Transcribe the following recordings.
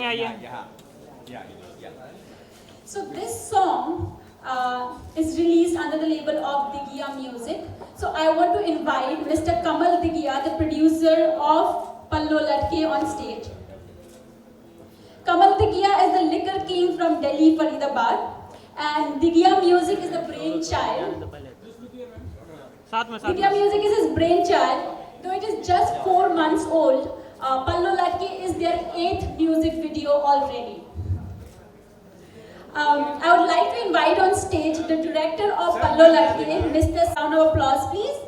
आइए. So this song is released under the label of Digia Music. So I want to invite Mr. Kamal Digia, the producer of Pallo Latke, on stage. Kamal Digia is the liquor king from Delhi, Faridabad, and Digia Music is the brainchild. Digia Music is his brainchild, though it is just 4 months old. Pallo Latke is their 8th music video already. I would like to invite on stage the director of Pallo Latke, Mr. Sound of applause, please.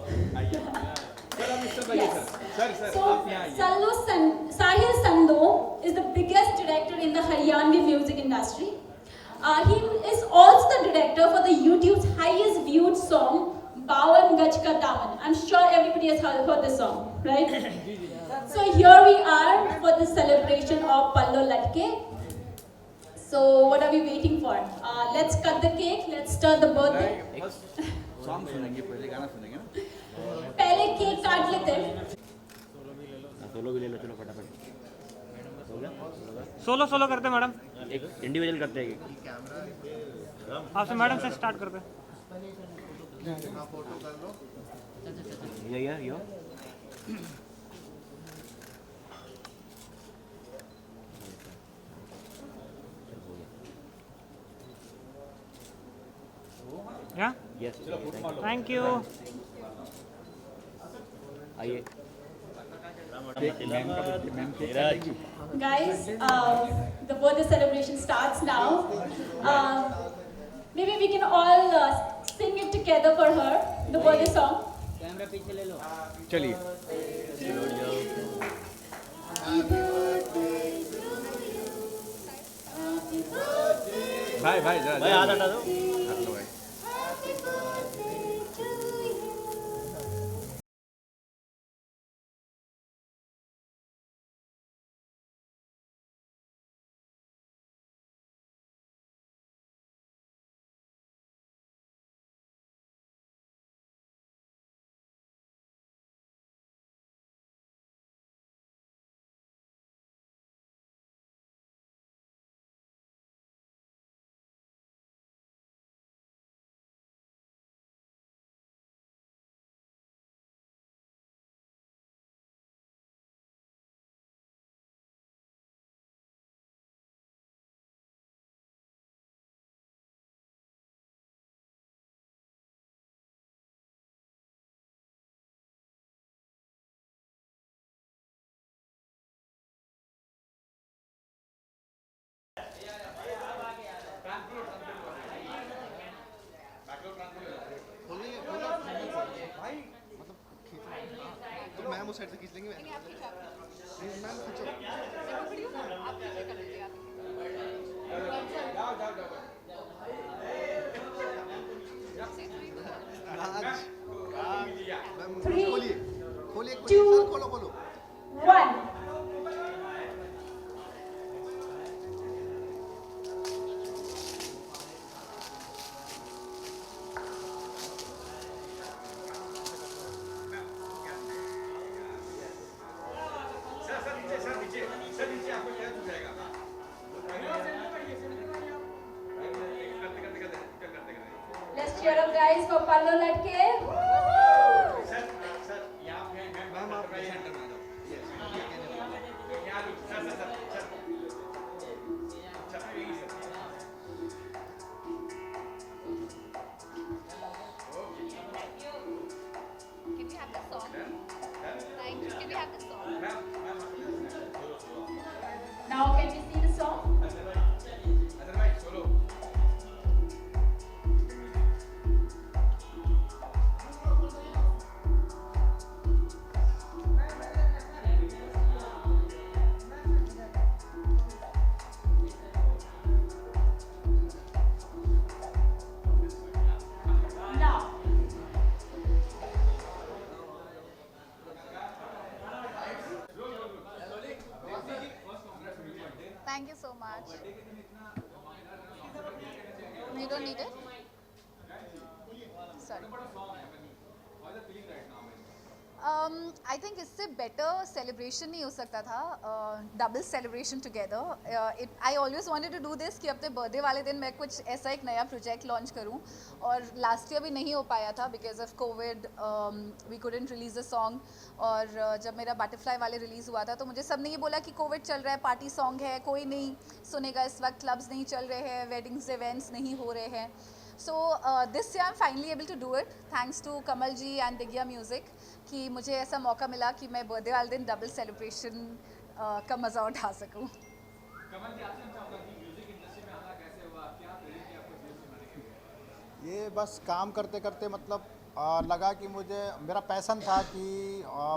Yes. So, Sahil Sando is the biggest director in the Haryanvi music industry. He is also the director for the YouTube's highest viewed song, Bawan Gaj Ka Daman. I'm sure everybody has heard this song, right? So here we are for the celebration of Pallo Latke. So what are we waiting for? Let's cut the cake. Let's start the birthday. Song सुनेंगे पहले गाना सुनेंगे ना पहले cake काट लेते हैं. Solo भी ले लो चलो फटाफट हो गया सोलो करते हैं मैडम. एक इंडिविजुअल करते हैं आपसे मैडम से स्टार्ट करते हैं. यो या यस थैंक यू. आइए Guys, the birthday celebration starts now. Maybe we can all sing it together for her, the birthday song. चलिए भाई भाई हाथ हटा दो. तो मैम उस साइड से खींच लेंगे. मैम खींचो. खोलिए खोलिए खोलो खोलो. 1. Let's cheer up, guys, for Pallo Latke. Ma'am आप सेंटर में आ जाओ. Can we have the song? Right, can we have the song? Now can we see the song? I think इससे बेटर सेलिब्रेशन नहीं हो सकता था, double celebration together. I always wanted to do this कि अपने birthday वाले दिन मैं कुछ ऐसा एक नया प्रोजेक्ट लॉन्च करूं, और लास्ट ईयर भी नहीं हो पाया था because of Covid. We couldn't release a song. और जब मेरा बटरफ्लाई वाले रिलीज़ हुआ था तो मुझे सबने ये बोला कि कोविड चल रहा है, पार्टी सॉन्ग है, कोई नहीं सुनेगा इस वक्त, क्लब्स नहीं चल रहे हैं, वेडिंग्स इवेंट्स नहीं हो रहे हैं. So this year I'm finally able to do it thanks to Kamal ji and Digya Music कि मुझे ऐसा मौका मिला कि मैं बर्थडे वाले दिन डबल सेलिब्रेशन का मज़ा उठा सकूं. कमल जी आपसे पूछना होगा कि म्यूजिक इंडस्ट्री में आना कैसे हुआ, क्या प्रेरित किया आपको म्यूजिक बनाने के लिए? ये बस काम करते करते मतलब लगा कि मुझे मेरा पैसन था कि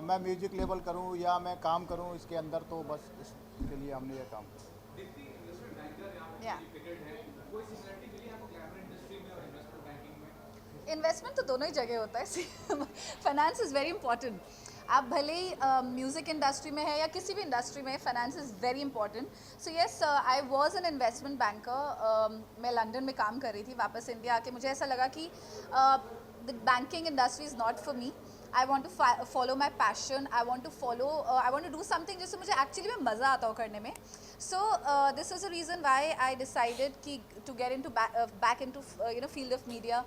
मैं म्यूजिक लेवल करूं या मैं काम करूं इसके अंदर, तो बस इसके लिए हमने ये काम किया. दीप्ति इन्वेस्टमेंट बैंकर यहाँ पे Yeah. क्रिकेट है, कोई सिमिलरिटी मिली आपको ग्लैमर इंडस्ट्री में और इन्वेस्टमेंट बैंकिंग में? इन्वेस्टमेंट तो दोनों ही जगह होता है. Finance is very important. आप भले ही म्यूज़िक इंडस्ट्री में है या किसी भी इंडस्ट्री में, finance is very important. So yes, I was an investment banker. मैं लंदन में काम कर रही थी, वापस इंडिया आके मुझे ऐसा लगा कि the banking industry is not for me. I want to follow my passion, I want to do something जिससे मुझे एक्चुअली में मज़ा आता हो करने में. So this is a reason why I decided कि to get in to back in to field of media.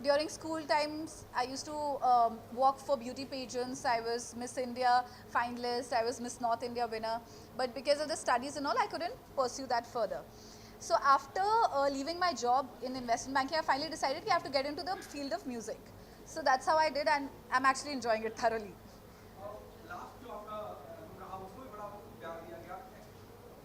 During school times, I used to work for beauty pageants. I was Miss India finalist. I was Miss North India winner. But because of the studies and all, I couldn't pursue that further. So after leaving my job in investment banking, I finally decided that I have to get into the field of music. So that's how I did, and I'm actually enjoying it thoroughly. Last जो आपका रहा उसको भी बड़ा प्यार दिया गया,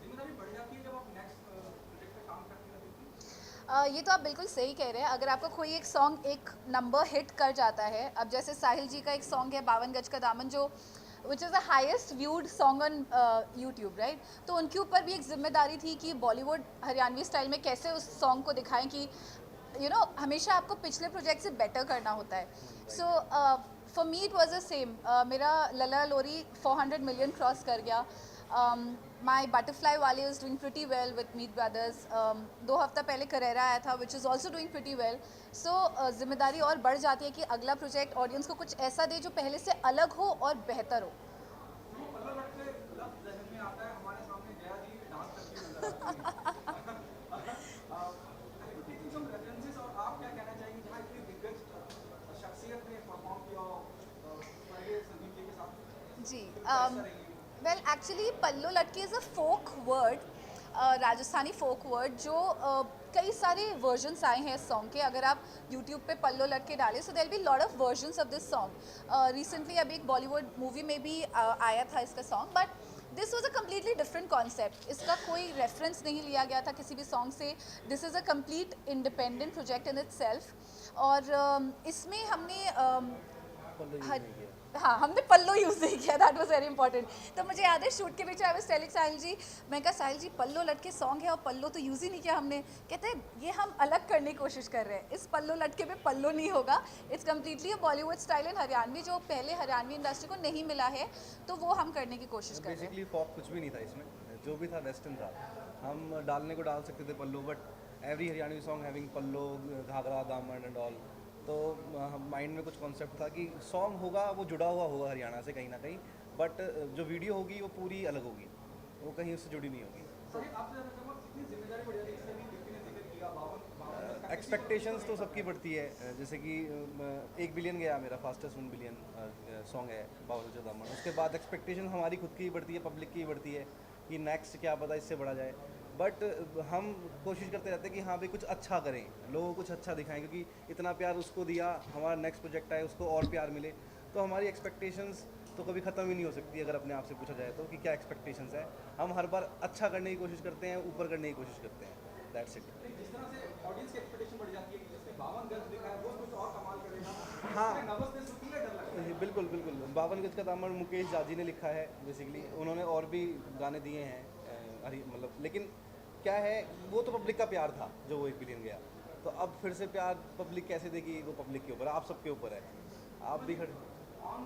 जिम्मेदारी बढ़ जाती है जब आप नेक्स्ट प्रोजेक्ट पे काम करते हैं दीप्ति? ये तो आप बिल्कुल सही कह रहे हैं. अगर आपका कोई एक सॉन्ग एक नंबर हिट कर जाता है, अब जैसे साहिल जी का एक सॉन्ग है 52 गज का दामन, जो which is the highest viewed song on YouTube, right. तो उनके ऊपर भी एक जिम्मेदारी थी कि बॉलीवुड हरियाणवी स्टाइल में कैसे उस सॉन्ग को दिखाएं कि हमेशा आपको पिछले प्रोजेक्ट से बेटर करना होता है. So for me it was the same. मेरा लला लोरी 400 मिलियन क्रॉस कर गया. माई बटरफ्लाई वाले is doing pretty well with Meet brothers. 2 हफ्ता पहले करेरा आया था which is also doing pretty well. So जिम्मेदारी और बढ़ जाती है कि अगला प्रोजेक्ट ऑडियंस को कुछ ऐसा दे जो पहले से अलग हो और बेहतर हो. पल्लव लट से लफ्ज़ जहन में आता है, हमारे सामने जया जी डांस करती हुई नजर आती है. some references और आप क्या कहना चाहेंगे जहाँ इतनी दिग्गज शख्सियत ने परफॉर्म किया पहले संदीप जी के साथ? जी, well actually Pallo Latke is a folk word, Rajasthani folk word, जो कई सारे वर्जन्स आए हैं इस सॉन्ग के. अगर आप यूट्यूब पे पल्लो लटके डालें so there will be lot of versions of this song. Recently अभी एक बॉलीवुड मूवी में भी आया था इसका song, but this was a completely different concept. इसका कोई रेफरेंस नहीं लिया गया था किसी भी सॉन्ग से. This is a complete independent project in it self. और इसमें हमने हमने पल्लो यूज़ नहीं किया. That was very important. तो मुझे याद है शूट के बीच आई वाज टेलिंग साहिल जी, मैं कहा साहिल जी पल्लो लटके सॉन्ग है और पल्लो तो यूज़ ही नहीं किया हमने. कहते हैं ये हम अलग करने की कोशिश कर रहे हैं, इस पल्लो लटके पे पल्लो नहीं होगा. It's completely a Bollywood style in Haryanvi, जो पहले हरियाणवी इंडस्ट्री को नहीं मिला है, तो वो हम करने की कोशिश कर रहे हैं. बेसिकली फॉक कुछ भी नहीं था इसमें, जो भी था वेस्टर्न था. हम डालने को डाल सकते थे पल्लो, but every Haryanvi song having पल्लो, घाघरा, दामन एंड ऑल. तो माइंड में कुछ कॉन्सेप्ट था कि सॉन्ग होगा वो जुड़ा हुआ होगा हरियाणा से कहीं ना कहीं, बट जो वीडियो होगी वो पूरी अलग होगी, वो कहीं उससे जुड़ी नहीं होगी. आपसे जानना चाहूँगा कितनी जिम्मेदारी बढ़ जाती है, इसमें भी दीप्ति ने जिक्र किया 52 एक्सपेक्टेशंस तो सबकी बढ़ती है. जैसे कि 1 बिलियन गया मेरा, फास्टेस्ट 1 बिलियन सॉन्ग है 52 गज दामन. उसके बाद एक्सपेक्टेशन हमारी खुद की बढ़ती है, पब्लिक की बढ़ती है कि नेक्स्ट क्या पता इससे बढ़ा जाए. बट हम कोशिश करते रहते हैं कि हाँ भाई कुछ अच्छा करें, लोगों को कुछ अच्छा दिखाएं, क्योंकि इतना प्यार उसको दिया, हमारा नेक्स्ट प्रोजेक्ट आए उसको और प्यार मिले. तो हमारी एक्सपेक्टेशंस तो कभी ख़त्म ही नहीं हो सकती अगर अपने आप से पूछा जाए तो कि क्या एक्सपेक्टेशंस है. हम हर बार अच्छा करने की कोशिश करते हैं, ऊपर करने की कोशिश करते हैं. That's it. जिस तरह से ऑडियंस की एक्सपेक्टेशन बढ़ जाती है कि जिसने 52 गज दिखाया वो कुछ और कमाल करेगा, हाँ. नर्वसनेस होती है, डर लगता है. बिल्कुल बिल्कुल. 52 गज का दामन मुकेश जाजी ने लिखा है बेसिकली. उन्होंने और भी गाने दिए हैं मतलब, लेकिन क्या है वो तो पब्लिक का प्यार था जो वो 1 बिलियन गया. तो अब फिर से प्यार पब्लिक कैसे देगी, वो पब्लिक के ऊपर, आप सबके ऊपर है. आप भी ऑन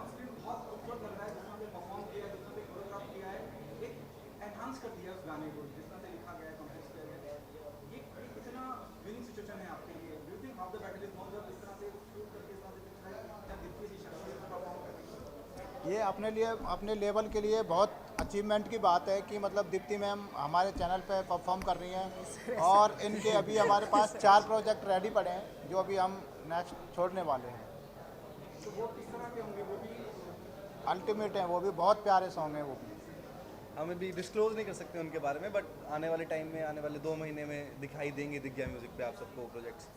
स्क्रीन बहुत खूबसूरत लग रहा है, जिस तरह से परफॉर्म किया है, जिस तरह से कोरियोग्राफ किया है, एक एनहांस कर दिया उस गाने को, जिस तरह से लिखा गया है, कंपोज किया गया है. ये कितना विनिंग सिचुएशन है आपके लिए? Do you think how the battle is not जब इस तरह से शूट करके इस तरह से दिखता है, जब दीप्ति जी शख्सियत परफॉर्म करती है? ये अपने लेवल के लिए बहुत अचीवमेंट की बात है कि मतलब दीप्ति मैम हमारे चैनल पे परफॉर्म कर रही हैं और इनके अभी हमारे पास 4 प्रोजेक्ट रेडी पड़े हैं जो अभी हम नेक्स्ट छोड़ने वाले हैं। तो वो किस तरह के होंगे, वो भी अल्टीमेट हैं, वो भी बहुत प्यारे सॉन्ग हैं वो भी। हम अभी डिस्क्लोज नहीं कर सकते उनके बारे में, बट आने वाले टाइम में, आने वाले 2 महीने में दिखाई देंगे दिग्गजा म्यूजिक पे आप सबको प्रोजेक्ट्स।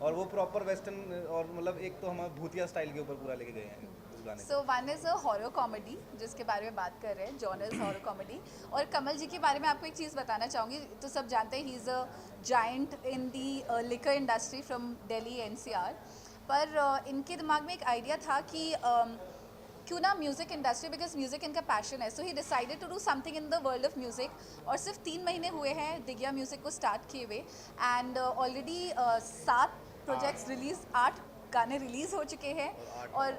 और वो प्रॉपर वेस्टर्न और मतलब एक तो हम भूतिया स्टाइल के ऊपर पूरा लेके गए हैं उस गाने को। So one is a horror comedy जिसके बारे में बात कर रहे हैं, जॉनर्स हॉरर कॉमेडी। और कमल जी के बारे में आपको एक चीज़ बताना चाहूँगी, तो सब जानते हैं he is a giant in the liquor industry from Delhi NCR। पर इनके दिमाग में एक आइडिया था कि क्यों ना म्यूज़िक इंडस्ट्री, बिकॉज म्यूज़िक इनका पैशन है, so he decided to do something in the world of music. और सिर्फ 3 महीने हुए हैं दिग्गजा म्यूज़िक को स्टार्ट किए हुए, एंड ऑलरेडी 7 प्रोजेक्ट्स रिलीज, 8 गाने रिलीज़ हो चुके हैं और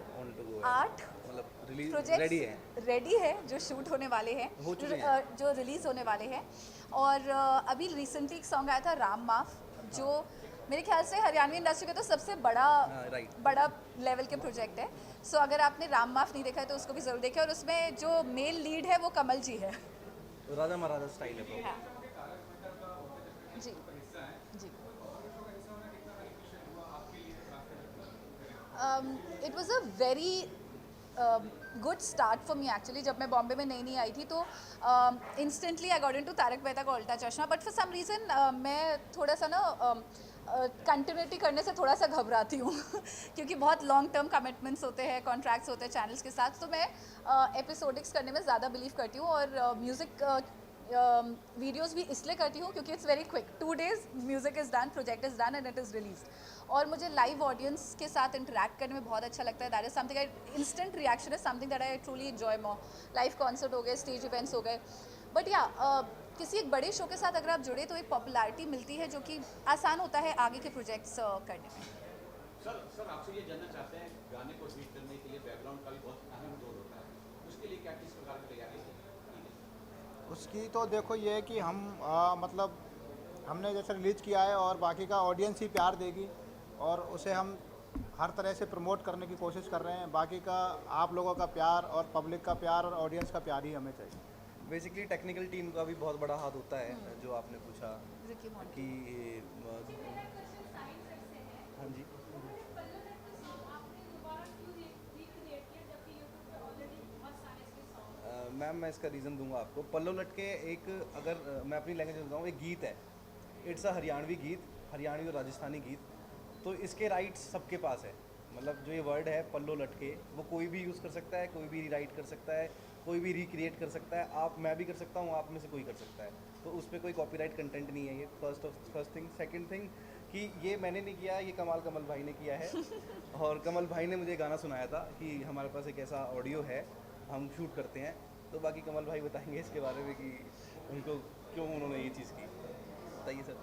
8 मतलब रिलीज प्रोजेक्ट्स रेडी है, जो शूट होने वाले हैं, हो चुके हैं। जो रिलीज़ होने वाले हैं। और अभी रिसेंटली एक सॉन्ग आया था राम माफ, जो मेरे ख्याल से हरियाणवी इंडस्ट्री का तो सबसे बड़ा लेवल के प्रोजेक्ट है। सो अगर आपने राम माफ नहीं देखा है तो उसको भी ज़रूर देखें। और उसमें जो मेल लीड है वो कमल जी है। राजा महाराजा स्टाइल है bro। हाँ। जी जी। It was a very good start for me actually. जब मैं बॉम्बे में नई आई थी तो instantly I got into Tarak Mehta ka Ooltah चश्मा, बट फॉर सम रीज़न मैं थोड़ा सा ना कंटिन्यूटी करने से थोड़ा सा घबराती हूँ क्योंकि बहुत लॉन्ग टर्म कमिटमेंट्स होते हैं, कॉन्ट्रैक्ट्स होते हैं चैनल्स के साथ, तो मैं एपिसोडिक्स करने में ज़्यादा बिलीव करती हूँ। और म्यूज़िक वीडियोज़ भी इसलिए करती हूँ क्योंकि it's very quick, 2 days music is done, project is done and it is released. और मुझे लाइव ऑडियंस के साथ इंटरेक्ट करने में बहुत अच्छा लगता है। That is something I, instant reaction is something that I truly enjoy more. Live concert हो गए, स्टेज इवेंट्स हो गए, बट या किसी एक बड़े शो के साथ अगर आप जुड़े तो एक पॉपुलैरिटी मिलती है जो कि आसान होता है आगे के प्रोजेक्ट्स करने में। सर आपसे ये जानना चाहते हैं, गाने को हिट करने के लिए बैकग्राउंड का भी बहुत अहम रोल होता है, उसके लिए क्या किस प्रकार की तैयारी है? उसकी तो देखो ये है कि हम मतलब हमने जैसे रिलीज़ किया है और बाकी का ऑडियंस ही प्यार देगी और उसे हम हर तरह से प्रमोट करने की कोशिश कर रहे हैं। बाकी का आप लोगों का प्यार और पब्लिक का प्यार और ऑडियंस का प्यार ही हमें चाहिए। बेसिकली टेक्निकल टीम का भी बहुत बड़ा हाथ होता है, जो आपने पूछा कि हाँ जी। मैम मैं इसका रीज़न दूंगा आपको। पल्लो लटके एक, अगर मैं अपनी लैंग्वेज में बताऊँ, एक गीत है, इट्स अ हरियाणवी गीत, हरियाणवी और राजस्थानी गीत। तो इसके राइट्स सबके पास है, मतलब जो ये वर्ड है पल्लो लटके, वो कोई भी यूज़ कर सकता है, कोई भी रीराइट कर सकता है, कोई भी रिक्रिएट कर सकता है। मैं भी कर सकता हूँ, आप में से कोई कर सकता है। तो उस पर कोई कॉपीराइट कंटेंट नहीं है। ये फर्स्ट थिंग। सेकंड थिंग कि ये मैंने नहीं किया, ये कमल भाई ने किया है और कमल भाई ने मुझे गाना सुनाया था कि हमारे पास एक ऐसा ऑडियो है, हम शूट करते हैं। तो बाकी कमल भाई बताएंगे इसके बारे में कि उनको क्यों उन्होंने ये चीज़ की। बताइए सर।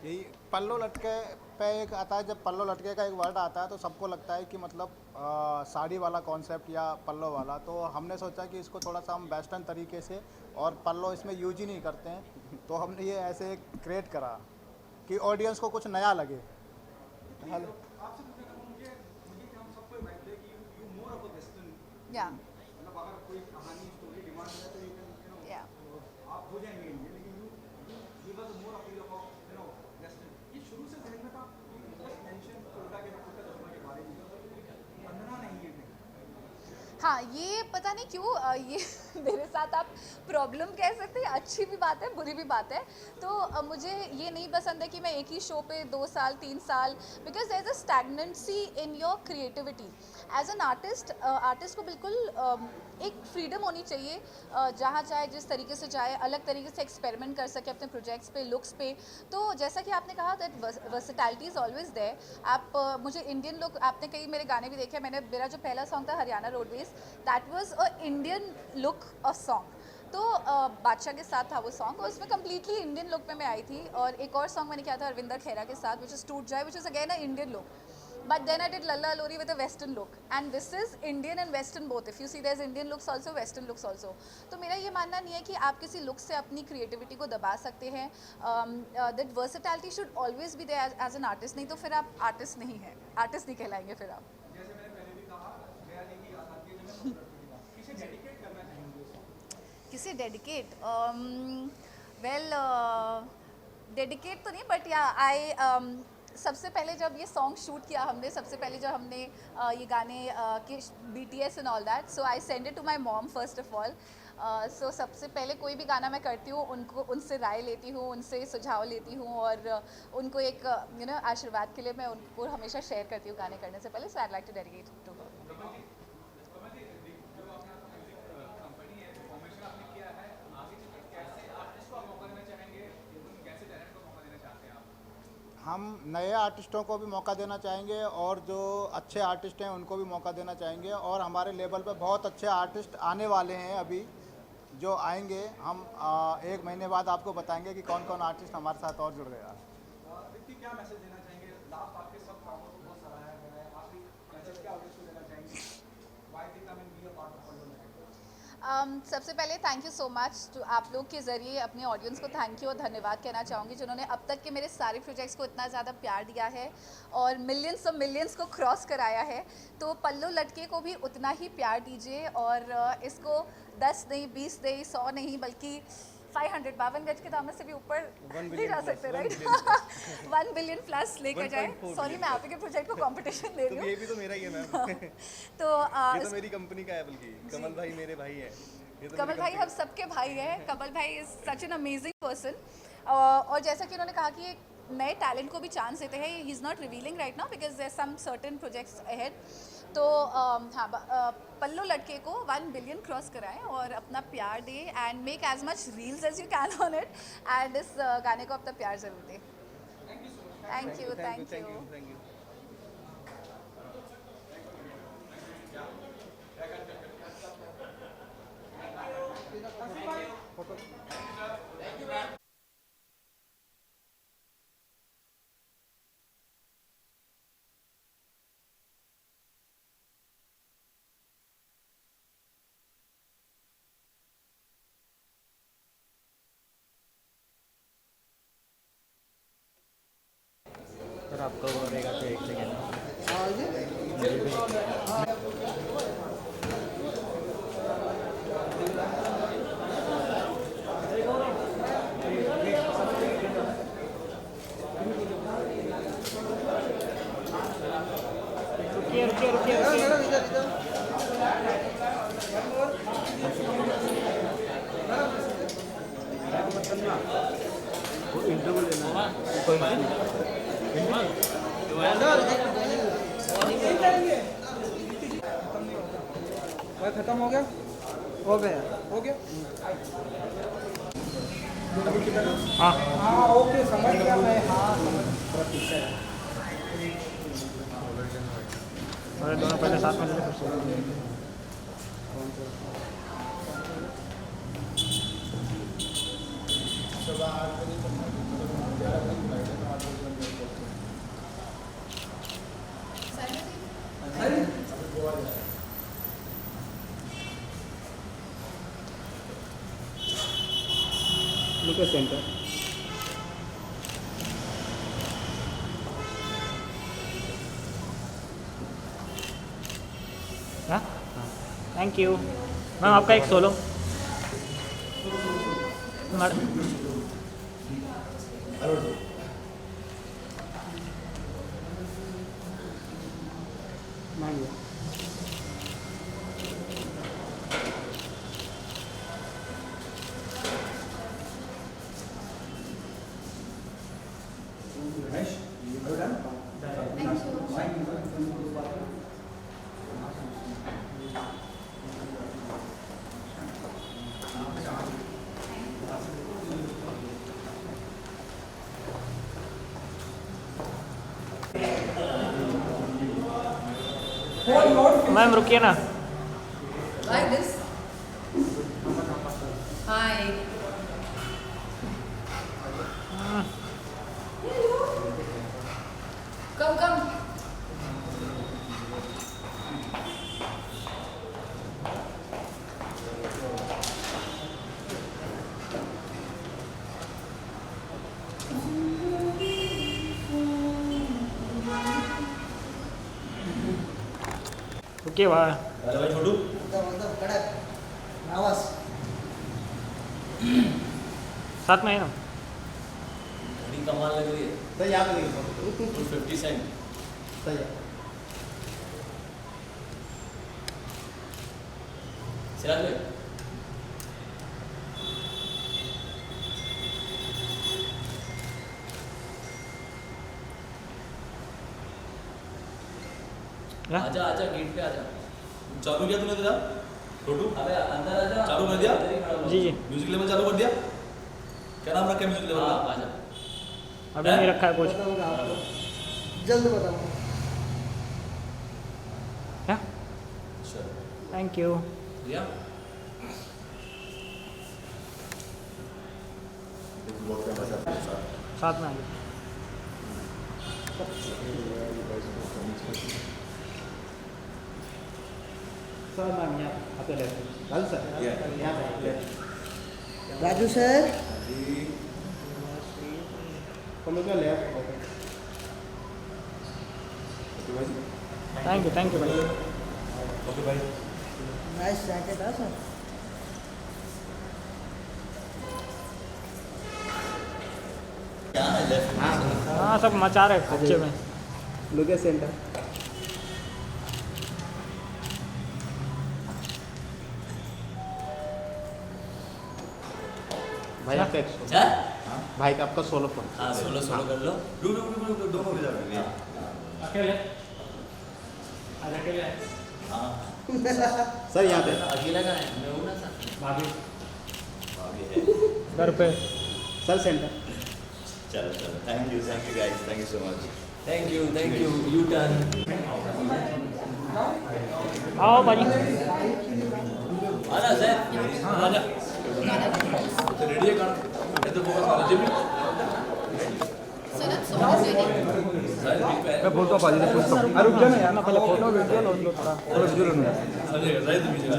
यही पल्लो लटके पे एक आता है, जब पल्लो लटके का एक वर्ड आता है तो सबको लगता है कि मतलब साड़ी वाला कॉन्सेप्ट या पल्लो वाला। तो हमने सोचा कि इसको थोड़ा सा हम वेस्टर्न तरीके से, और पल्लो इसमें यूज ही नहीं करते हैं, तो हमने ये ऐसे क्रिएट करा कि ऑडियंस को कुछ नया लगे। हेलो। आपसे पूछना चाहूँगा, मुझे कि हम सबको इन्वाइट करें कि you more of a western, या मतलब अगर कोई कहानी स्टोरी डिमांड है तो या आप हो जाएंगे इंडियन, लेकिन you give us more appeal of western. ये शुरू से जहन में था, बस मेंशन उल्टा के उल्टा चश्मा के बारे में बंधना नहीं है। हाँ, ये पता नहीं क्यों ये मेरे साथ आप प्रॉब्लम कह सकते हैं, अच्छी भी बात है बुरी भी बात है। तो मुझे ये नहीं पसंद है कि मैं एक ही शो पे 2 साल 3 साल, because there is a stagnancy in your creativity. As an artist को बिल्कुल एक फ्रीडम होनी चाहिए, जहाँ चाहे जिस तरीके से चाहे अलग तरीके से एक्सपेरिमेंट कर सके अपने प्रोजेक्ट्स पे, लुक्स पे। तो जैसा कि आपने कहा that versatility is always there. आप मुझे इंडियन लुक, आपने कई मेरे गाने भी देखे, मेरा जो पहला सॉन्ग था Haryana roadways, that was a Indian look of song. तो बादशाह के साथ था वो सॉन्ग और उसमें कम्प्लीटली इंडियन लुक में मैं आई थी। और एक और सॉन्ग मैंने किया था अरविंदर खेरा के साथ, विच इज़ टूट जाए, which is again a Indian look. But then I did Lalla Lori with a Western look, and this is Indian and Western both. If you see, there's Indian looks also, Western looks also. तो मेरा ये मानना नहीं है कि आप किसी look से अपनी क्रिएटिविटी को दबा सकते हैं। That versatility should always be there as an artist, नहीं तो फिर आप आर्टिस्ट नहीं हैं, आर्टिस्ट नहीं कहलाएंगे फिर आप। जैसे मैंने पहले भी कहा, गया नहीं कि आसानी है, किसे डेडिकेट करना चाहेंगे ये song? किसे डेडिकेट वेल डेडिकेट तो नहीं बट या आई सबसे पहले जब ये सॉन्ग शूट किया हमने, सबसे पहले जब हमने ये गाने के BTS and all that, so I send it to my mom first of all. So सबसे पहले कोई भी गाना मैं करती हूँ उनसे राय लेती हूँ, उनसे सुझाव लेती हूँ और उनको एक आशीर्वाद के लिए मैं उनको हमेशा शेयर करती हूँ गाने करने से पहले. So I like to dedicate to her. हम नए आर्टिस्टों को भी मौका देना चाहेंगे और जो अच्छे आर्टिस्ट हैं उनको भी मौका देना चाहेंगे, और हमारे लेवल पे बहुत अच्छे आर्टिस्ट आने वाले हैं अभी जो आएंगे. हम 1 महीने बाद आपको बताएंगे कि कौन कौन आर्टिस्ट हमारे साथ और जुड़ गया. रिद्धि क्या मैसेज देना चाहेंगे? लास्ट आपके सब कामों को बहुत सराहा गया है, आखिरी मैसेज क्या ऑडियंस को देना चाहेंगे? Why they come and be a part of Pallo Latke? सबसे पहले thank you so much to आप लोग के ज़रिए अपने ऑडियंस को थैंक यू और धन्यवाद कहना चाहूँगी जिन्होंने अब तक के मेरे सारे प्रोजेक्ट्स को इतना ज़्यादा प्यार दिया है और मिलियंस को क्रॉस कराया है. तो पल्लू लटके को भी उतना ही प्यार दीजिए और इसको 10 नहीं, 20 नहीं, 100 नहीं बल्कि 500 52 गज के दामन से भी ऊपर ले जा सकते हैं, राइट? 1 बिलियन प्लस लेकर जाए. सॉरी मैं आप ही के प्रोजेक्ट को कंपटीशन ले रही हूँ. ये भी तो मेरा ही है मैम. तो ये तो मेरी कंपनी का है, बल्कि कमल भाई मेरे भाई हैं. कमल भाई हम सबके भाई हैं. कमल भाई is such an amazing person. और जैसा कि उन्होंने कहा कि एक नए टैलेंट को भी चांस देते हैं. He is not revealing right now because there some certain projects ahead. तो हाँ, पल्लू लटके को 1 बिलियन क्रॉस कराएं और अपना प्यार दें and make as much reels as you can on it and इस गाने को अपना प्यार ज़रूर दें. Thank you. Thank you. Sir आपका वो रहेगा तो 1 सेकेंड. रुकिए. इंटरव्यू लेना है कोई खत्म हो गया? हो गया. हाँ हाँ ओके, समझ गया मैं. हाँ अरे दोनों पहले साथ में लेते फिर लुक सेंटर. हाँ थैंक यू मैम. आपका एक सोलो मैम रुकिए ना. Like this? Hi. Come. रुकिए वाह. अरे भाई छोटू आवाज साथ में है ना। घड़ी कमाल लग रही है। सही यहाँ पे देखिए 50 सेंट। सही है सिराज भाई क्या? आजा आजा गेट पे आजा। चालू किया तूने तेरा छोटू अबे अंदर आजा। चालू कर दिया? जी जी म्यूजिक लेवल चालू कर दिया? क्या नाम रखा है म्यूजिक लेवल हाँ का? आजा। अभी नहीं रखा है कुछ। बताऊंगा आपको जल्द बताऊंगा क्या? चल थैंक यू। रिया साथ में आ गए। सर मैम यहाँ आपका लेफ्ट राजू सर यहाँ पे लेफ्ट राजू सर हम लोग का लेफ्ट थैंक यू भाई। ओके भाई नाइस जैकेट है सर क्या है लेफ्ट हाँ सब मचा रहे बच्चे में। लुके सेंटर भाई आपका जा भाई का आपका सोलो फोन हाँ सोलो सोलो कर लो। रुक दोनों हो जाएंगे अकेले आज अकेले हाँ सर यहाँ पे अकेला का है मैं हूँ ना सर। भाभी भाभी है। घर पे। सर सेंटर चलो चलो thank you guys thank you so much. Thank you U turn. आओ भाजी। आजा सर आजा। रेडी है गाना इधर फोकस कर जिम मैं बोलता हूँ बाजी से अरे रुक जाओ ना यार, ना पहले फोटो वीडियो लो लो थोड़ा। थोड़ा वीडियो लेना समझेगा राइट मीजिएगा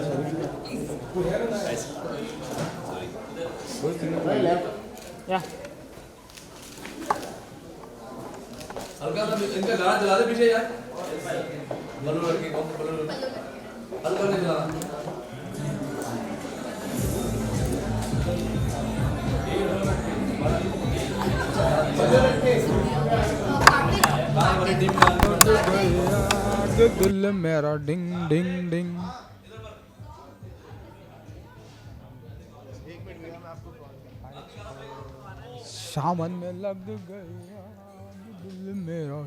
या हल्का सा इनका गाना चला दे पीछे यार बलून लड़की कौन सा बलून हल्का नहीं चलाना दिल मेरा डिंग डिंग डिंग। सावन में लग गया दिल मेरा।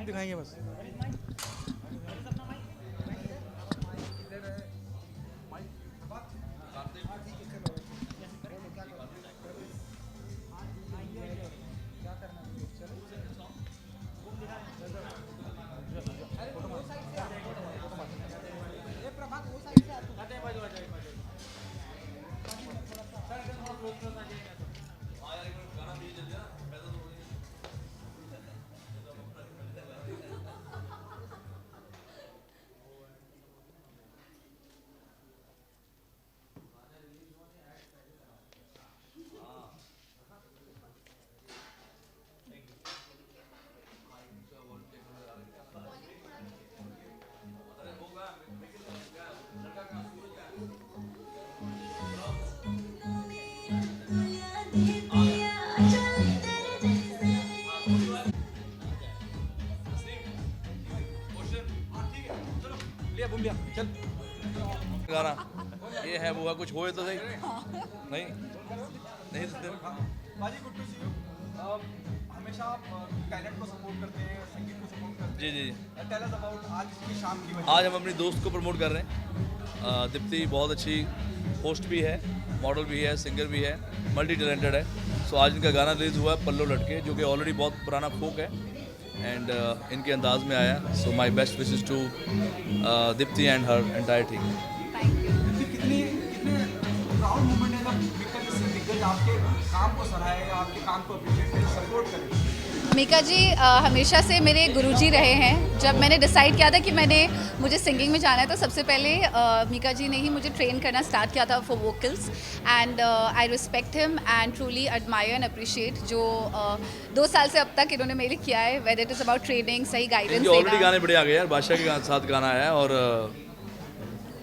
दिखाएंगे बस गाना ये है वो है कुछ होए तो सही नहीं नहीं सुनते बाजी गुड टू सी यू हमेशा आप टैलेंट को सपोर्ट करते हैं संगीत को सपोर्ट करते जी जी हैं टेल अस अबाउट आज की शाम की आज हम अपनी दोस्त को प्रमोट कर रहे हैं दीप्ति बहुत अच्छी होस्ट भी है मॉडल भी है सिंगर भी है मल्टी टैलेंटेड है सो आज इनका गाना रिलीज़ हुआ है पल्लो लटके जो कि ऑलरेडी बहुत पुराना फोक है एंड इनके अंदाज में आया so my best wishes to Deepti and her entire team कितने प्राउड मोमेंट है जब विक्टर जैसे दिग्गज आपके काम को सराहे आपके काम को अप्रिशिएट करे सपोर्ट करे मीका जी हमेशा से मेरे गुरुजी रहे हैं। जब मैंने डिसाइड किया था कि मुझे सिंगिंग में जाना है तो सबसे पहले मीका जी ने ही मुझे ट्रेन करना स्टार्ट किया था for vocals and I respect him and truly admire and appreciate जो 2 साल से अब तक इन्होंने मेरे लिए किया है, whether it is about training, सही गाइडेंस देना। ऑलरेडी गाने बड़े आ गए यार, बादशाह के साथ गाना आया और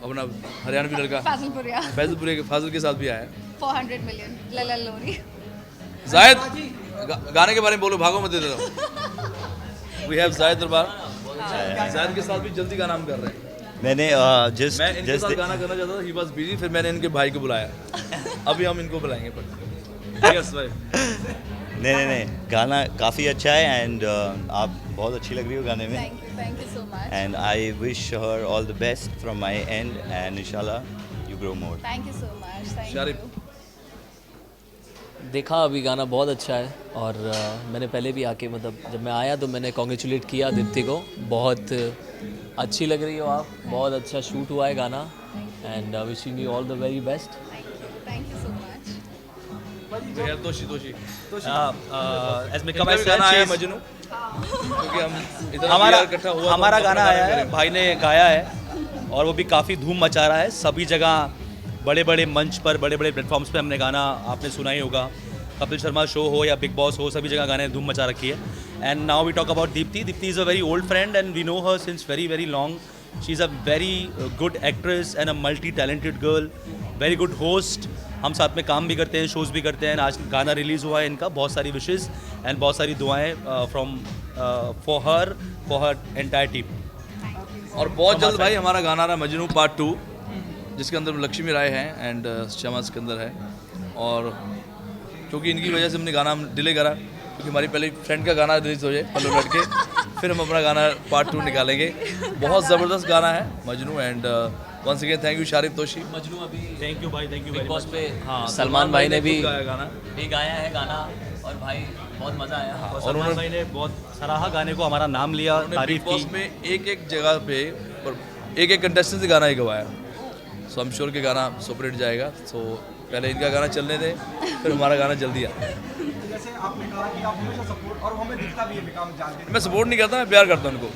अपना हरियाणवी लड़का फैजलपुरिया के फाजिल के साथ भी आया है 400 मिलियन लला लोरी। जायद गाने के बारे में बोलो, भागो मत दे रहा। वी हैव जायद दरबार, जायद के साथ भी जल्दी गाना हम कर रहे हैं। मैंने मैं इनके साथ गाना करना चाहता था, ही वाज बिजी, फिर मैंने इनके भाई को बुलाया। अभी हम इनको बुलाएंगे पर यस भाई। नहीं गाना काफ़ी अच्छा है एंड आप बहुत अच्छी लग रही हो गाने में। Thank you so much and I wish her all the best from my and and इंशाल्लाह you grow more. Thank you so much. Thank Sharif you. देखा अभी गाना बहुत अच्छा है और मैंने पहले भी आके मतलब जब मैं आया तो मैंने कॉन्ग्रेचुलेट किया दीप्ति को, बहुत अच्छी लग रही हो आप, बहुत अच्छा शूट हुआ है गाना and wishing you all the very best. Thank you so much. Toshi एज मिका भाई गाना आया मजनू, क्योंकि हम इधर हमारा इकट्ठा हुआ हमारा गाना आया है, भाई ने गाया है और वो भी काफ़ी धूम मचा रहा है। सभी जगह बड़े बड़े मंच पर, बड़े बड़े प्लेटफॉर्म्स पे हमने गाना आपने सुना ही होगा, कपिल शर्मा शो हो या बिग बॉस हो, सभी जगह गाने धूम मचा रखी है। And now we talk about Deepti. Deepti is a very old friend and we know her since very very long. She is a very good actress and a multi talented girl, very good host. हम साथ में काम भी करते हैं, shows भी करते हैं। आज गाना रिलीज़ हुआ है इनका, बहुत सारी विशेज़ एंड बहुत सारी दुआएं from for her entire team. और बहुत जल्द भाई हमारा गाना रहा मजनू पार्ट 2, जिसके अंदर लक्ष्मी राय हैं एंड शमा सिकंदर है। और क्योंकि इनकी वजह से हमने गाना डिले करा, क्योंकि हमारी पहले फ्रेंड का गाना रिलीज हो जाए पल्लू लटके, फिर हम अपना गाना पार्ट 2 निकालेंगे। बहुत ज़बरदस्त गाना है Majnu and once again thank you Sharif Toshi. Majnu अभी थैंक यू भाई, थैंक यू बिग बॉस पे हाँ, सलमान भाई ने भी गाया गाना गाया है गाना और भाई बहुत मज़ा आया। और सलमान भाई ने बहुत सराहा गाने को, हमारा नाम लिया, तारीफ बिग बॉस की। में एक जगह पे एक कंटेस्टेंट से गाना ही गवाया। सो हम श्योर के गाना सुपर हिट जाएगा। सो पहले इनका गाना चलने दें, फिर हमारा गाना जल्दी आए। जैसे आपने कहा कि आप हमेशा सपोर्ट, और हमें दिखता भी है मिका, हम जानते हैं। मैं सपोर्ट नहीं करता, मैं प्यार करता हूँ उनको।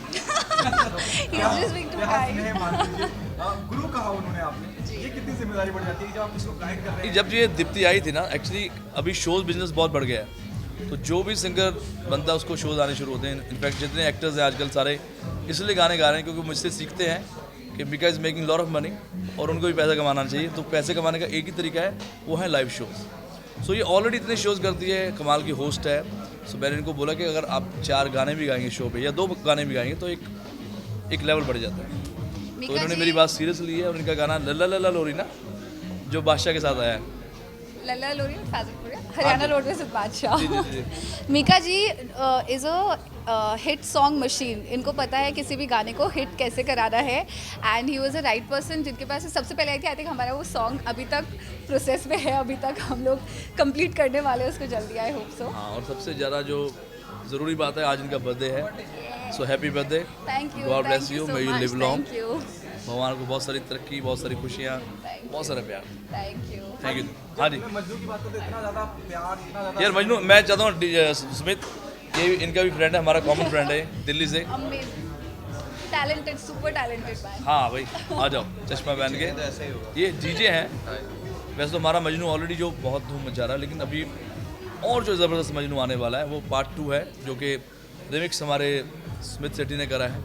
गुरु कहा उन्होंने आपने, ये कितनी जिम्मेदारी बढ़ जाती है जब आप इसको गाइड कर रहे हैं? जब ये दीप्ति आई थी ना, एक्चुअली अभी शोज़ बिजनेस बहुत बढ़ गया है, तो जो भी सिंगर बनता है उसको शोज़ आने शुरू होते हैं। इनफैक्ट जितने एक्टर्स हैं आजकल सारे इसलिए गाने गा रहे हैं क्योंकि मुझसे सीखते हैं कि Mika is making lot of money और उनको भी पैसा कमाना चाहिए। तो पैसे कमाने का एक ही तरीका है, वो है लाइव शोज़। सो ये ऑलरेडी इतने शोज़ करती है, कमाल की होस्ट है। सो मैंने इनको बोला कि अगर आप 4 गाने भी गाएंगे शो पे या 2 गाने भी गाएंगे तो एक लेवल बढ़ जाता है। तो इन्होंने मेरी बात सीरियस ली है और इनका गाना लल्ला लल्ला लोरी ना, जो बादशाह के साथ आया है, लल्ला लोरी फैजलपुरिया, हरियाणा रोड में सिर्फ बादशाह। जी। Mika ji is a hit song machine. इनको पता है किसी भी गाने को हिट कैसे कराना है and he was a right person जिनके पास सबसे पहले आई थी। आई थिंक हमारा वो सॉन्ग अभी तक प्रोसेस में है, अभी तक हम लोग कंप्लीट करने वाले हैं उसको जल्दी, आई होप सो। हाँ, और सबसे ज़्यादा जो ज़रूरी बात है, आज इनका बर्थडे है। So happy birthday, thank you, God bless you, may you live long. Thank you, भगवान को बहुत सारी तरक्की, बहुत सारी खुशियाँ, बहुत सारा प्यार। Thank you. Thank you. हाँ जी मजनू की बात करते इतना ज़्यादा प्यार, इतना ज़्यादा यार मजनू, मैं चाहता हूँ स्मिथ, ये इनका भी फ्रेंड है, हमारा कॉमन फ्रेंड है दिल्ली से। Talented, super talented man. हाँ भाई, आ जाओ चश्मा पहन के। ये जीजे हैं। वैसे तो हमारा मजनू ऑलरेडी जो बहुत धूम मचा रहा है, लेकिन अभी और जो ज़बरदस्त मजनू आने वाला है वो पार्ट 2 है, जो कि रिमिक्स हमारे स्मिथ सेट्टी ने करा है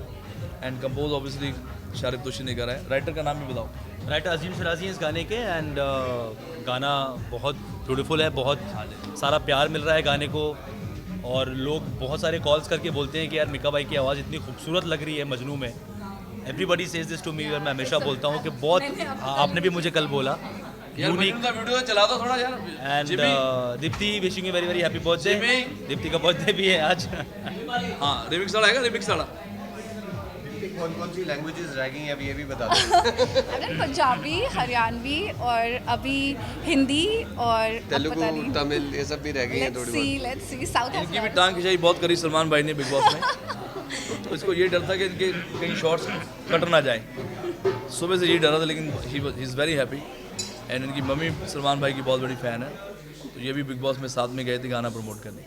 and compose obviously Sharif Toshi ने करा है। राइटर का नाम भी बताओ। राइटर अजीम शराजी है इस गाने के एंड गाना बहुत ब्यूटीफुल है, बहुत सारा प्यार मिल रहा है गाने को और लोग बहुत सारे कॉल्स करके बोलते हैं कि यार मिका भाई की आवाज़ इतनी खूबसूरत लग रही है मजनू में। Everybody says this to me और मैं हमेशा बोलता हूँ कि बहुत, आपने भी मुझे कल बोला यूनिक। वीडियो चला दो थोड़ा यार। And Deepti wishing you very very happy birthday. Deepti का बर्थडे भी है आज। हाँ, रिमिक्स वाला है, रिमिक्स वाला। कौन सी लैंग्वेजेस रह गई हैं अब ये भी बता दो। अगर पंजाबी, हरियाणवी और अभी हिंदी और तेलुगु, तमिल ये सब भी रह गई हैं थोड़ी बहुत। लेट्स सी साउथ इनकी भी टांग खिंचाई बहुत करी सलमान भाई ने बिग बॉस में, तो इसको ये डर था कि इनके कहीं शॉर्ट्स कट ना जाए। सुबह से ये डरा था, लेकिन he is very happy and इनकी मम्मी सलमान भाई की बहुत बड़ी फ़ैन है, तो ये भी बिग बॉस में साथ में गए थे गाना प्रमोट करने।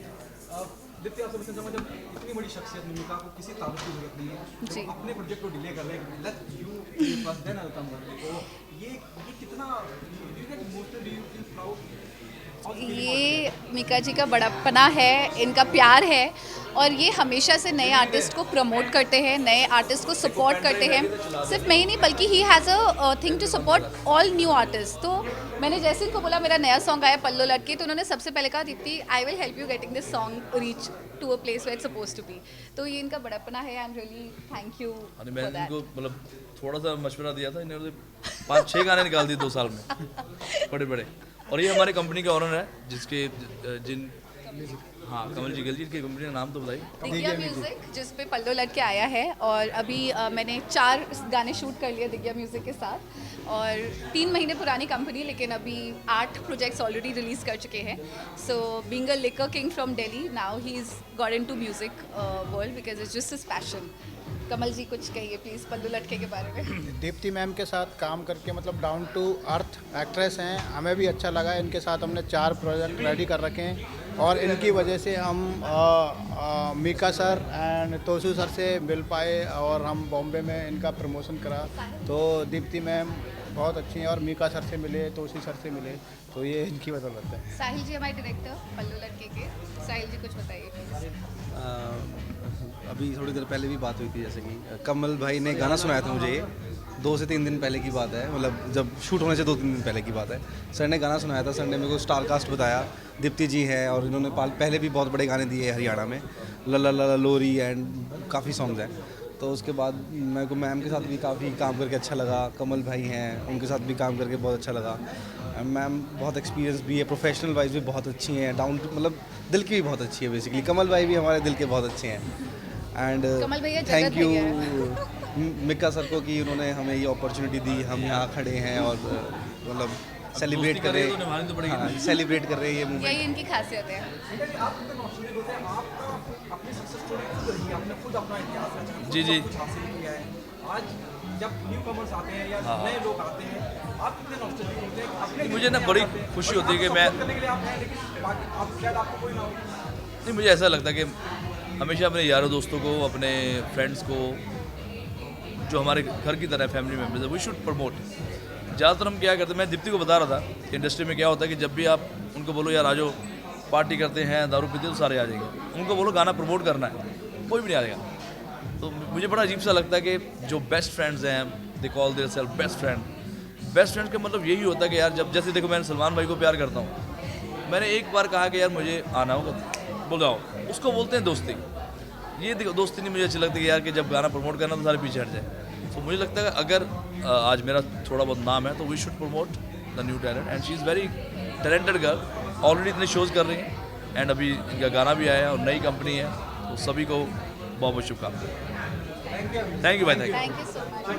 दीप्ति आपसे पूछना चाहूँगा, जब इतनी बड़ी शख्सियत मिमिका को किसी तारुफ की जरूरत नहीं है, जी। तो अपने प्रोजेक्ट को डिले कर रहे हैं, let you first then I come, तो ये कितना do you get emotional, do you feel proud? ये मीका जी का बड़प्पना है, इनका प्यार है, और ये हमेशा से नए आर्टिस्ट को प्रमोट करते हैं, नए आर्टिस्ट को सपोर्ट करते हैं। सिर्फ मैं ही नहीं बल्कि he has a thing to support all new artist. तो मैंने जैसे इनको बोला मेरा नया सॉन्ग आया पल्लो लटके, तो उन्होंने सबसे पहले कहा Deepti I will help you getting this song reach to a place where it's suppose to be. तो ये इनका बड़प्पना है, I am really thank you मैंने फॉर दैट। इनको मतलब थोड़ा सा मशवरा दिया था, इन्होंने 5-6 गाने निकाल दिए 2 साल में, बड़े बड़े। और ये हमारे कंपनी के ओनर है, जिसके हाँ कमल जी गिल जी की कंपनी का नाम तो बताइए। दिग्या म्यूजिक, जिस पे पल्लो लटके आया है, और अभी मैंने 4 गाने शूट कर लिए दिग्या म्यूजिक के साथ, और 3 महीने पुरानी कंपनी, लेकिन अभी 8 प्रोजेक्ट्स ऑलरेडी रिलीज कर चुके हैं। So being a liquor king from Delhi, now he is got into music world because it's just his passion. Kamal ji कुछ कहिए प्लीज़ पल्लू लटके के बारे में। दीप्ति मैम के साथ काम करके मतलब डाउन टू अर्थ एक्ट्रेस हैं, हमें भी अच्छा लगा। इनके साथ हमने 4 प्रोजेक्ट रेडी कर रखे हैं, और इनकी वजह से हम मीका सर एंड तोसू सर से मिल पाए, और हम बॉम्बे में इनका प्रमोशन करा। तो दीप्ति मैम बहुत अच्छी हैं, और मीका सर से मिले, तोसू सर से मिले, तो ये इनकी बदौलत है। साहिल जी हमारे डायरेक्टर पल्लू लटके के, साहिल जी कुछ बताइए। अभी थोड़ी देर पहले भी बात हुई थी, जैसे कि कमल भाई ने गाना सुनाया था मुझे, 2 से 3 दिन पहले की बात है, मतलब जब शूट होने से 2-3 दिन पहले की बात है। सर ने गाना सुनाया था, सर ने मेरे को स्टार कास्ट बताया, दीप्ति जी हैं, और इन्होंने पहले भी बहुत बड़े गाने दिए हैं हरियाणा में, ला लोरी एंड काफ़ी सॉन्ग्स हैं। तो उसके बाद मेरे को मैम के साथ भी काफ़ी काम करके अच्छा लगा, कमल भाई हैं उनके साथ भी काम करके बहुत अच्छा लगा। मैम बहुत एक्सपीरियंस भी है, प्रोफेशनल वाइज भी बहुत अच्छी हैं, डाउन टू मतलब दिल की भी बहुत अच्छी है बेसिकली। कमल भाई भी हमारे दिल के बहुत अच्छे हैं, and thank you Mika sir को कि उन्होंने हमें ये अपॉर्चुनिटी दी, हम यहाँ खड़े हैं और मतलब सेलिब्रेट कर रहे हैं, सेलिब्रेट कर रहे हैं ये मूवमेंट। यही इनकी खासियत है। जी आज जब न्यू कमर्स आते हैं या नए लोग आते हैं, आप कितने नॉस्टैल्जिक होते हैं अपने? मुझे ना बड़ी खुशी होती है कि मैं नहीं, मुझे ऐसा लगता है कि हमेशा अपने यारों दोस्तों को, अपने फ्रेंड्स को, जो हमारे घर की तरह फैमिली मेम्बर्स है, वी शुड प्रमोट। ज़्यादातर हम क्या करते हैं, मैं दीप्ति को बता रहा था कि इंडस्ट्री में क्या होता है कि जब भी आप उनको बोलो यार आ जाओ पार्टी करते हैं, दारू पीते तो सारे आ जाएंगे, उनको बोलो गाना प्रमोट करना है, कोई भी नहीं आ जाएगा। तो मुझे बड़ा अजीब सा लगता है कि जो बेस्ट फ्रेंड्स हैं, they call their self best friend का मतलब यही होता है कि यार जब जैसे देखो मैंने सलमान भाई को प्यार करता हूँ, मैंने एक बार कहा कि यार मुझे आना होगा, बुलाओ, उसको बोलते हैं दोस्ती। ये देखो दोस्ती नहीं मुझे अच्छी लगती कि यार कि जब गाना प्रमोट करना तो सारे पीछे हट जाए। तो मुझे लगता है अगर आज मेरा थोड़ा बहुत नाम है तो we should promote the new talent, and she is very talented girl, already इतने शोज़ कर रही हैं, एंड अभी इनका गाना भी आया है और नई कंपनी है, तो सभी को बहुत बहुत शुभकामनाएं। थैंक यू भाई, थैंक यू सो मच।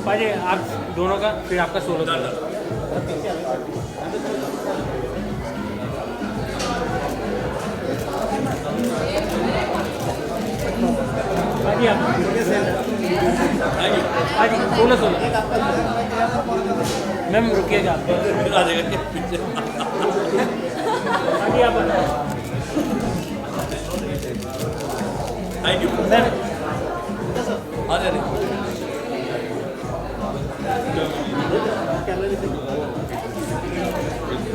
भाई आप दोनों का फिर आपका सोलो था। भाजी आप भाजी सोलो मैम रुकिएगा भाजी आप थैंक यू सर।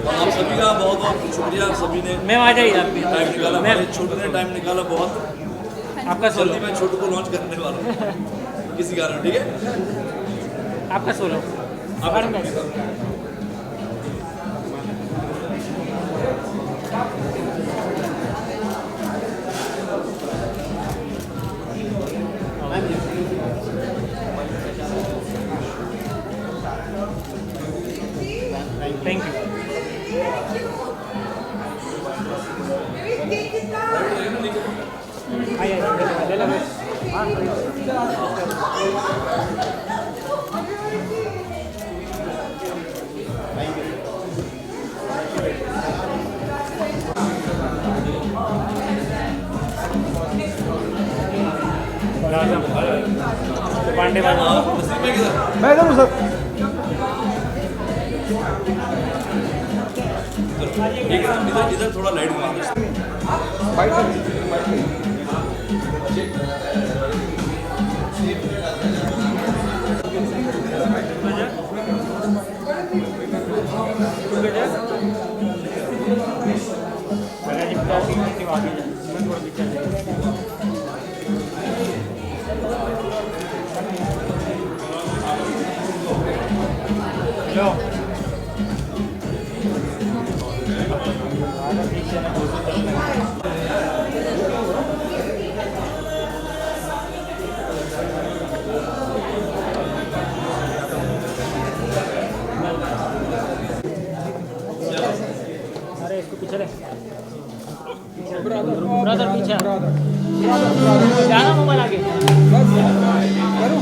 आप सभी का बहुत बहुत शुक्रिया, सभी ने मैम आ जाइए आप भी। टाइम निकाला, मैंने छोटू ने टाइम निकाला बहुत, आपका सोलो। जल्दी मैं छोटू को लॉन्च करने वाला हूँ किसी कारण, ठीक है आपका सोलो। Thank you. पांडे मैं इधर हूँ सर। इधर थोड़ा लाइट घुमा दो। अरे इसको पीछे ले ब्रदर पीछे जाना मोबाइल आगे करूँ